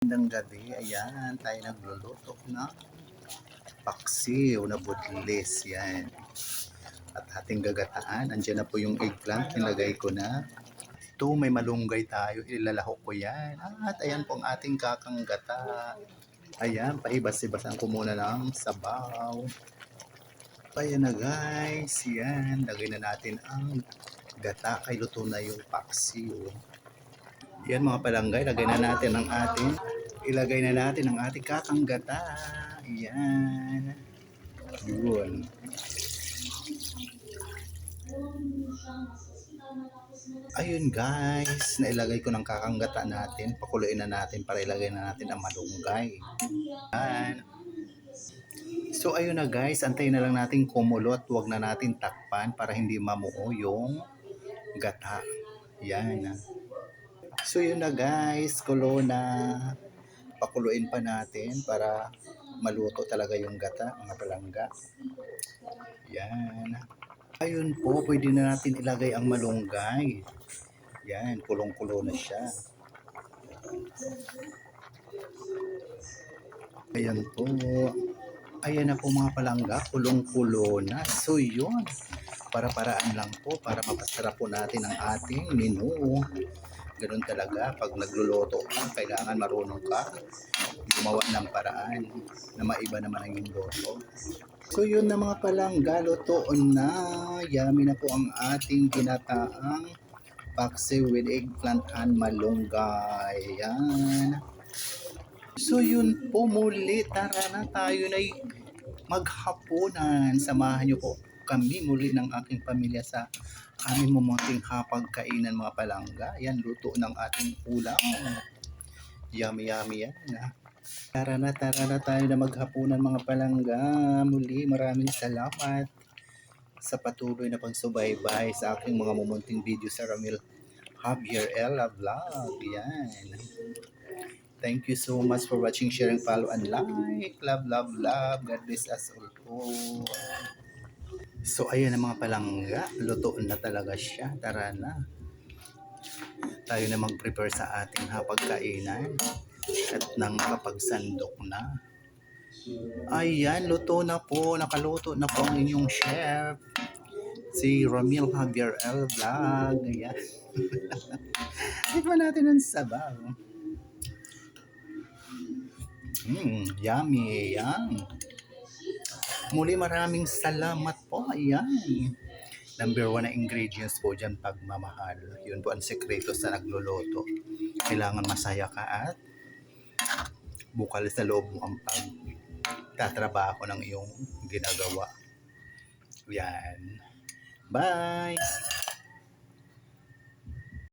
Magandang gabi, ayan, tayo nagluluto na paksiw na budlis, yan. At ating gagataan, andyan na po yung eggplant, nilagay ko na. Ito, may malunggay tayo, ilalahok ko yan. At ayan po ang ating kakanggata. Ayan, paibas-ibasan ko muna ng sabaw. Ayan na guys, yan, lagay na natin ang gata, kay luto na yung paksiw. Yan mga palangay, ilagay na natin ang ating kakanggata. Yan. Yun. Ayun guys, nailagay ko ng kakanggata natin. Pakuluin na natin para ilagay na natin ang malunggay. Yan. So ayun na guys, antayin na lang natin kumulo at huwag na natin takpan para hindi mamuo yung gata. Yan. So yun na guys, kulo na. Pakuluin pa natin para maluto talaga yung gata, mga palangga. Yan. Ayun po, pwede na natin ilagay ang malunggay. Yan, kulong-kulo na siya. Ayan po. Ayan na po mga palangga, kulong-kulo na. So yun, para-paraan lang po, para mapasarap po natin ang ating menu. Ganun talaga, pag nagluluto ka, kailangan marunong ka gumawa ng paraan na maiba naman ang yung luto. So yun na mga palangga, luto na. Yummy na po ang ating ginataang paksiw with eggplant and malunggay. Yan. So yun po muli, tara na tayo na maghapunan. Samahan niyo po kami muli ng aking pamilya sa aming mumunting hapagkainan mga palangga. Yan, luto ng ating ulam. Yummy yummy yan. Tara na tayo na maghapunan mga palangga. Muli, maraming salamat sa patuloy na pagsubaybay sa aking mga mumunting video sa Ramil Javier Ella Vlog. Yan. Thank you so much for watching, sharing, follow, and like. Love, love, love. God bless us all po. So, ayan ang mga palangga. Lutoon na talaga siya. Tara na. Tayo na mag-prepare sa ating hapagkainan. At nang makapagsandok na. Ayan, luto na po. Nakaluto na po ang inyong chef. Si Ramil Javier L. Vlog. Ayan. Tikman natin ang sabaw. Yummy. Yan. Muli maraming salamat po. Ayan. Number 1 na ingredients po dyan, pagmamahal. Yun po ang sekreto sa nagluluto. Kailangan masaya ka at bukal sa loob mo ang pagtatrabaho ng iyong ginagawa. Yan. Bye!